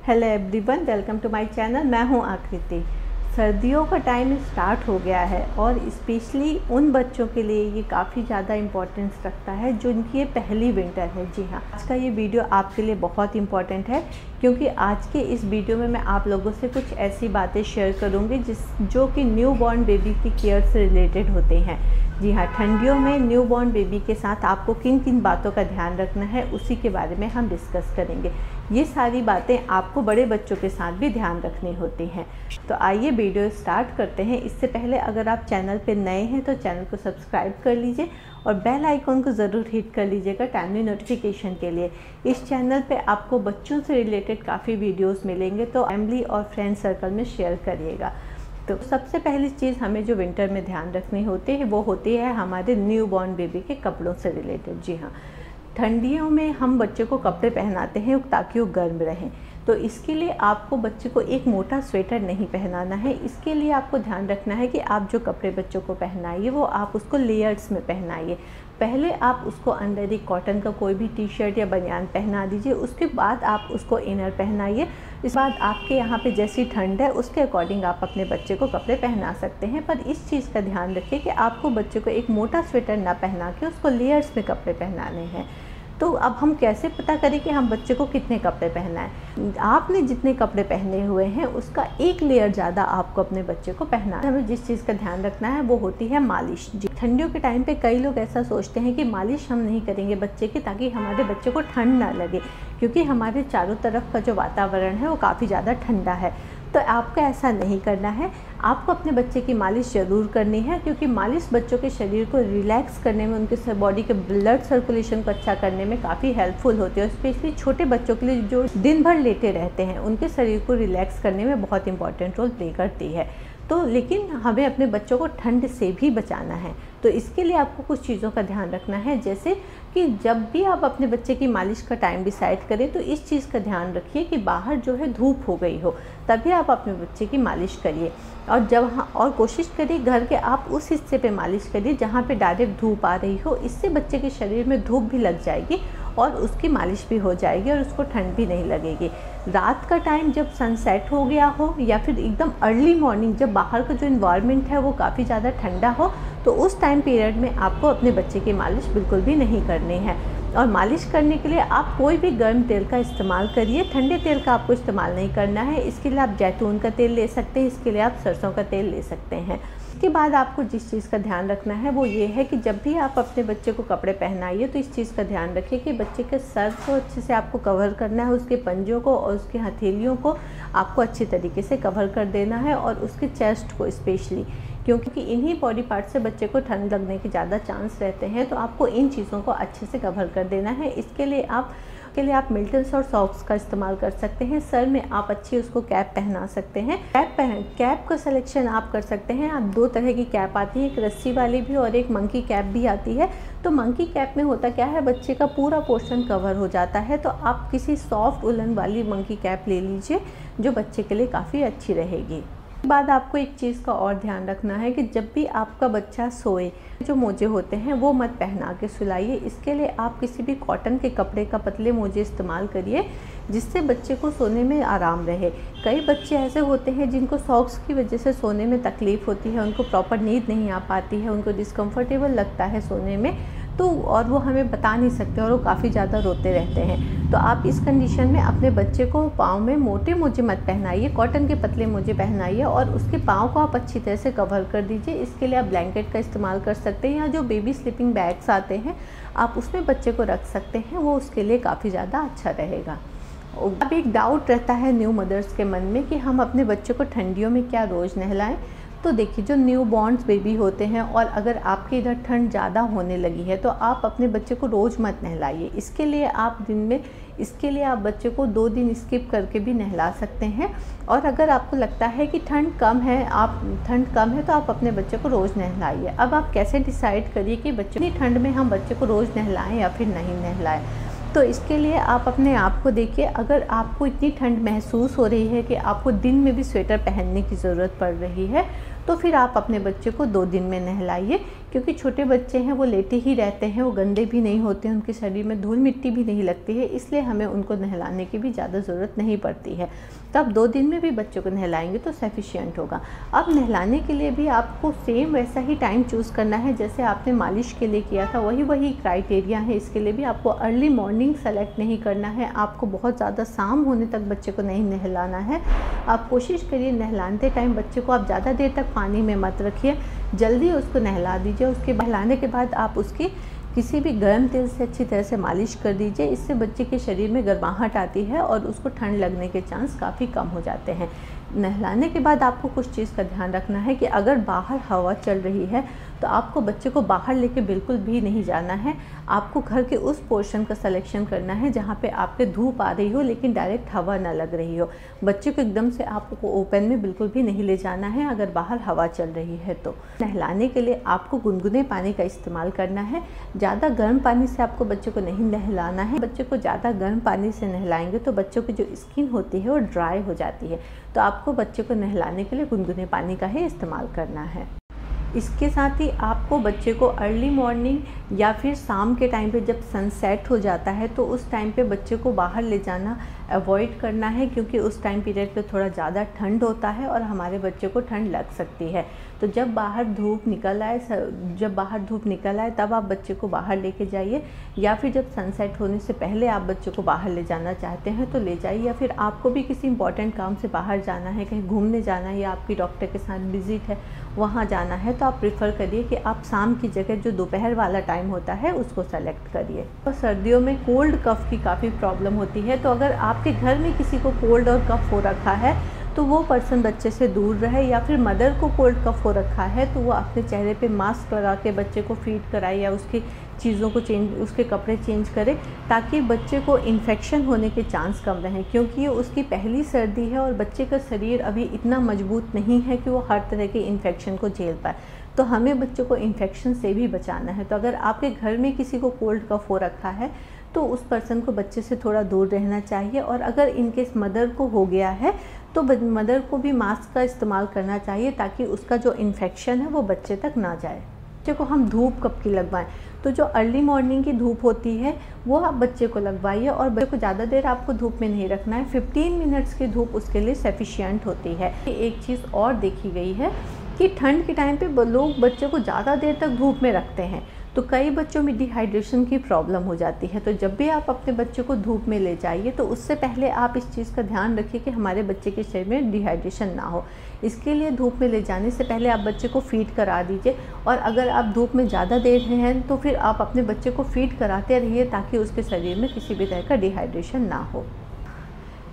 Hello everyone, welcome to my channel. मैं हूं आकृति। सर्दियों का टाइम स्टार्ट हो गया है और स्पेशली उन बच्चों के लिए ये काफ़ी ज़्यादा इम्पोर्टेंस रखता है जिनकी ये पहली विंटर है। जी हाँ, आज का ये वीडियो आपके लिए बहुत इम्पोर्टेंट है क्योंकि आज के इस वीडियो में मैं आप लोगों से कुछ ऐसी बातें शेयर करूँगी जो कि न्यू बॉर्न बेबी की केयर से रिलेटेड होते हैं। जी हाँ, ठंडियों में न्यू बॉर्न बेबी के साथ आपको किन किन बातों का ध्यान रखना है उसी के बारे में हम डिस्कस करेंगे। ये सारी बातें आपको बड़े बच्चों के साथ भी ध्यान रखनी होती हैं। तो आइए वीडियो स्टार्ट करते हैं। इससे पहले अगर आप चैनल पे नए हैं तो चैनल को सब्सक्राइब कर लीजिए और बेल आइकॉन को ज़रूर हिट कर लीजिएगा टाइमली नोटिफिकेशन के लिए। इस चैनल पे आपको बच्चों से रिलेटेड काफ़ी वीडियोस मिलेंगे, तो फैमिली और फ्रेंड सर्कल में शेयर करिएगा। तो सबसे पहली चीज़ हमें जो विंटर में ध्यान रखनी होती है वो होती है हमारे न्यू बॉर्न बेबी के कपड़ों से रिलेटेड। जी हाँ, ठंडियों में हम बच्चे को कपड़े पहनाते हैं ताकि वो गर्म रहें। तो इसके लिए आपको बच्चे को एक मोटा स्वेटर नहीं पहनाना है। इसके लिए आपको ध्यान रखना है कि आप जो कपड़े बच्चों को पहनाइए वो आप उसको लेयर्स में पहनाइए। पहले आप उसको अंदर एक कॉटन का कोई भी टी शर्ट या बनियान पहना दीजिए, उसके बाद आप उसको इनर पहनाइए। इस बाद आपके यहाँ पे जैसी ठंड है उसके अकॉर्डिंग आप अपने बच्चे को कपड़े पहना सकते हैं। पर इस चीज़ का ध्यान रखिए कि आपको बच्चे को एक मोटा स्वेटर ना पहना के उसको लेयर्स में कपड़े पहनाने हैं। तो अब हम कैसे पता करें कि हम बच्चे को कितने कपड़े पहनाएं? आपने जितने कपड़े पहने हुए हैं उसका एक लेयर ज़्यादा आपको अपने बच्चे को पहना है। हमें जिस चीज़ का ध्यान रखना है वो होती है मालिश। जी, ठंडियों के टाइम पे कई लोग ऐसा सोचते हैं कि मालिश हम नहीं करेंगे बच्चे की ताकि हमारे बच्चे को ठंड ना लगे, क्योंकि हमारे चारों तरफ का जो वातावरण है वो काफ़ी ज़्यादा ठंडा है। तो आपको ऐसा नहीं करना है। आपको अपने बच्चे की मालिश ज़रूर करनी है, क्योंकि मालिश बच्चों के शरीर को रिलैक्स करने में, उनके बॉडी के ब्लड सर्कुलेशन को अच्छा करने में काफ़ी हेल्पफुल होती है। स्पेशली छोटे बच्चों के लिए जो दिन भर लेटे रहते हैं उनके शरीर को रिलैक्स करने में बहुत इंपॉर्टेंट रोल प्ले करती है। तो लेकिन हमें अपने बच्चों को ठंड से भी बचाना है, तो इसके लिए आपको कुछ चीज़ों का ध्यान रखना है। जैसे कि जब भी आप अपने बच्चे की मालिश का टाइम डिसाइड करें तो इस चीज़ का ध्यान रखिए कि बाहर जो है धूप हो गई हो, तभी आप अपने बच्चे की मालिश करिए। और कोशिश करिए घर के आप उस हिस्से पे मालिश करिए जहाँ पे डायरेक्ट धूप आ रही हो। इससे बच्चे के शरीर में धूप भी लग जाएगी और उसकी मालिश भी हो जाएगी और उसको ठंड भी नहीं लगेगी। रात का टाइम जब सनसेट हो गया हो या फिर एकदम अर्ली मॉर्निंग जब बाहर का जो इन्वायरमेंट है वो काफ़ी ज़्यादा ठंडा हो, तो उस टाइम पीरियड में आपको अपने बच्चे की मालिश बिल्कुल भी नहीं करनी है। और मालिश करने के लिए आप कोई भी गर्म तेल का इस्तेमाल करिए, ठंडे तेल का आपको इस्तेमाल नहीं करना है। इसके लिए आप जैतून का तेल ले सकते हैं, इसके लिए आप सरसों का तेल ले सकते हैं। इसके बाद आपको जिस चीज़ का ध्यान रखना है वो ये है कि जब भी आप अपने बच्चे को कपड़े पहनाइए तो इस चीज़ का ध्यान रखिए कि बच्चे के सर को अच्छे से आपको कवर करना है, उसके पंजों को और उसके हथेलियों को आपको अच्छी तरीके से कवर कर देना है, और उसके चेस्ट को स्पेशली, क्योंकि इन्हीं बॉडी पार्ट से बच्चे को ठंड लगने के ज़्यादा चांस रहते हैं। तो आपको इन चीज़ों को अच्छे से कवर कर देना है। इसके लिए आप मिल्टन्स और सॉक्स का इस्तेमाल कर सकते हैं। सर में आप अच्छी उसको कैप पहना सकते हैं। कैप का सिलेक्शन आप कर सकते हैं। आप दो तरह की कैप आती है, एक रस्सी वाली भी और एक मंकी कैप भी आती है। तो मंकी कैप में होता क्या है, बच्चे का पूरा पोर्शन कवर हो जाता है। तो आप किसी सॉफ्ट उलन वाली मंकी कैप ले लीजिए जो बच्चे के लिए काफ़ी अच्छी रहेगी। बाद आपको एक चीज़ का और ध्यान रखना है कि जब भी आपका बच्चा सोए, जो मोजे होते हैं वो मत पहना के सुलाइए। इसके लिए आप किसी भी कॉटन के कपड़े का पतले मोजे इस्तेमाल करिए जिससे बच्चे को सोने में आराम रहे। कई बच्चे ऐसे होते हैं जिनको सॉक्स की वजह से सोने में तकलीफ़ होती है, उनको प्रॉपर नींद नहीं आ पाती है, उनको डिस्कम्फर्टेबल लगता है सोने में, तो और वो हमें बता नहीं सकते और वो काफ़ी ज़्यादा रोते रहते हैं। तो आप इस कंडीशन में अपने बच्चे को पाँव में मोटे मोजे मत पहनाइए, कॉटन के पतले मोजे पहनाइए और उसके पाँव को आप अच्छी तरह से कवर कर दीजिए। इसके लिए आप ब्लैंकेट का इस्तेमाल कर सकते हैं या जो बेबी स्लीपिंग बैग्स आते हैं आप उसमें बच्चे को रख सकते हैं, वो उसके लिए काफ़ी ज़्यादा अच्छा रहेगा। अब एक डाउट रहता है न्यू मदर्स के मन में कि हम अपने बच्चे को ठंडियों में क्या रोज़ नहलाएं। तो देखिए, जो न्यू बॉर्न्स बेबी होते हैं और अगर आपके इधर ठंड ज़्यादा होने लगी है तो आप अपने बच्चे को रोज़ मत नहलाइए। इसके लिए आप बच्चे को 2 दिन स्किप करके भी नहला सकते हैं। और अगर आपको लगता है कि ठंड कम है तो आप अपने बच्चे को रोज़ नहलाइए। अब आप कैसे डिसाइड करिए कि बच्चे की ठंड में हम बच्चे को रोज़ नहलाएं या फिर नहीं नहलाएं। तो इसके लिए आप अपने आप को देखिए, अगर आपको इतनी ठंड महसूस हो रही है कि आपको दिन में भी स्वेटर पहनने की ज़रूरत पड़ रही है तो फिर आप अपने बच्चे को 2 दिन में नहलाइए, क्योंकि छोटे बच्चे हैं वो लेटे ही रहते हैं, वो गंदे भी नहीं होते हैं, उनके शरीर में धूल मिट्टी भी नहीं लगती है, इसलिए हमें उनको नहलाने की भी ज़्यादा ज़रूरत नहीं पड़ती है। तो आप 2 दिन में भी बच्चों को नहलाएंगे तो सफिशिएंट होगा। अब नहलाने के लिए भी आपको सेम वैसा ही टाइम चूज़ करना है जैसे आपने मालिश के लिए किया था, वही क्राइटेरिया है। इसके लिए भी आपको अर्ली मॉर्निंग सेलेक्ट नहीं करना है, आपको बहुत ज़्यादा शाम होने तक बच्चे को नहीं नहलाना है। आप कोशिश करिए नहलाते टाइम बच्चे को आप ज़्यादा देर तक पानी में मत रखिए, जल्दी उसको नहला दीजिए। उसके नहलाने के बाद आप उसकी किसी भी गर्म तेल से अच्छी तरह से मालिश कर दीजिए। इससे बच्चे के शरीर में गर्माहट आती है और उसको ठंड लगने के चांस काफ़ी कम हो जाते हैं। नहलाने के बाद आपको कुछ चीज़ का ध्यान रखना है कि अगर बाहर हवा चल रही है तो आपको बच्चे को बाहर लेके बिल्कुल भी नहीं जाना है। आपको घर के उस पोर्शन का सिलेक्शन करना है जहाँ पे आपके धूप आ रही हो लेकिन डायरेक्ट हवा ना लग रही हो। बच्चे को एकदम से आपको ओपन में बिल्कुल भी नहीं ले जाना है अगर बाहर हवा चल रही है तो। नहलाने के लिए आपको गुनगुने पानी का इस्तेमाल करना है, ज़्यादा गर्म पानी से आपको बच्चे को नहीं नहलाना है। बच्चे को ज़्यादा गर्म पानी से नहलाएंगे तो बच्चों की जो स्किन होती है वो ड्राई हो जाती है, तो आपको बच्चे को नहलाने के लिए गुनगुने पानी का ही इस्तेमाल करना है। इसके साथ ही आपको बच्चे को अर्ली मॉर्निंग या फिर शाम के टाइम पे जब सनसेट हो जाता है तो उस टाइम पे बच्चे को बाहर ले जाना अवॉइड करना है, क्योंकि उस टाइम पीरियड पे थोड़ा ज़्यादा ठंड होता है और हमारे बच्चे को ठंड लग सकती है। तो जब बाहर धूप निकल आए तब आप बच्चे को बाहर लेके जाइए, या फिर जब सनसेट होने से पहले आप बच्चे को बाहर ले जाना चाहते हैं तो ले जाइए। या फिर आपको भी किसी इंपॉर्टेंट काम से बाहर जाना है, कहीं घूमने जाना है या आपकी डॉक्टर के साथ विजिट है वहाँ जाना है, तो आप प्रेफर करिए कि आप शाम की जगह जो दोपहर वाला टाइम होता है उसको सेलेक्ट करिए। और सर्दियों में कोल्ड कफ़ की काफ़ी प्रॉब्लम होती है, तो अगर आपके घर में किसी को कोल्ड और कफ़ हो रखा है तो वो पर्सन बच्चे से दूर रहे, या फिर मदर को कोल्ड कफ़ हो रखा है तो वो अपने चेहरे पे मास्क लगा के बच्चे को फीड कराए या उसकी चीज़ों को उसके कपड़े चेंज करे, ताकि बच्चे को इन्फेक्शन होने के चांस कम रहें। क्योंकि ये उसकी पहली सर्दी है और बच्चे का शरीर अभी इतना मजबूत नहीं है कि वो हर तरह के इन्फेक्शन को झेल पाए, तो हमें बच्चों को इन्फेक्शन से भी बचाना है। तो अगर आपके घर में किसी को कोल्ड कफ़ हो रखा है तो उस पर्सन को बच्चे से थोड़ा दूर रहना चाहिए। और अगर इनकेस मदर को हो गया है तो मदर को भी मास्क का इस्तेमाल करना चाहिए, ताकि उसका जो इन्फेक्शन है वो बच्चे तक ना जाए। बच्चे को हम धूप कब की लगवाएं, तो जो अर्ली मॉर्निंग की धूप होती है वो आप बच्चे को लगवाइए, और बच्चे को ज़्यादा देर आपको धूप में नहीं रखना है, 15 मिनट्स की धूप उसके लिए सफिशिएंट होती है। एक चीज़ और देखी गई है कि ठंड के टाइम पे लोग बच्चे को ज़्यादा देर तक धूप में रखते हैं तो कई बच्चों में डिहाइड्रेशन की प्रॉब्लम हो जाती है। तो जब भी आप अपने बच्चे को धूप में ले जाइए तो उससे पहले आप इस चीज़ का ध्यान रखिए कि हमारे बच्चे के शरीर में डिहाइड्रेशन ना हो। इसके लिए धूप में ले जाने से पहले आप बच्चे को फीड करा दीजिए, और अगर आप धूप में ज़्यादा देर हैं तो फिर आप अपने बच्चे को फीड कराते रहिए ताकि उसके शरीर में किसी भी तरह का डिहाइड्रेशन ना हो।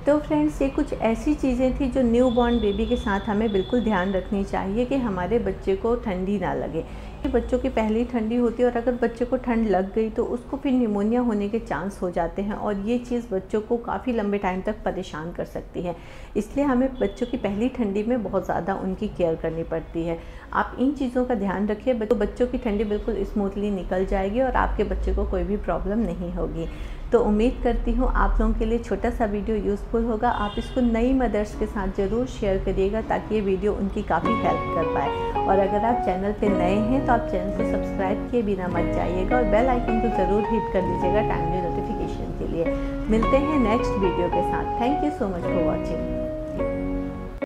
तो फ्रेंड्स, ये कुछ ऐसी चीज़ें थी जो न्यू बॉर्न बेबी के साथ हमें बिल्कुल ध्यान रखनी चाहिए कि हमारे बच्चे को ठंडी ना लगे। बच्चों की पहली ठंडी होती है और अगर बच्चे को ठंड लग गई तो उसको फिर निमोनिया होने के चांस हो जाते हैं, और ये चीज़ बच्चों को काफ़ी लंबे टाइम तक परेशान कर सकती है। इसलिए हमें बच्चों की पहली ठंडी में बहुत ज़्यादा उनकी केयर करनी पड़ती है। आप इन चीज़ों का ध्यान रखिए, बच्चों की ठंडी बिल्कुल स्मूथली निकल जाएगी और आपके बच्चे को कोई भी प्रॉब्लम नहीं होगी। तो उम्मीद करती हूँ आप लोगों के लिए छोटा सा वीडियो यूज़फुल होगा। आप इसको नई मदर्स के साथ ज़रूर शेयर करिएगा ताकि ये वीडियो उनकी काफ़ी हेल्प कर पाए। और अगर आप चैनल पे नए हैं तो आप चैनल को सब्सक्राइब किए बिना मत जाइएगा और बेल आइकन को ज़रूर हिट कर दीजिएगा टाइमली नोटिफिकेशन के लिए। मिलते हैं नेक्स्ट वीडियो के साथ। Thank you so much for watching.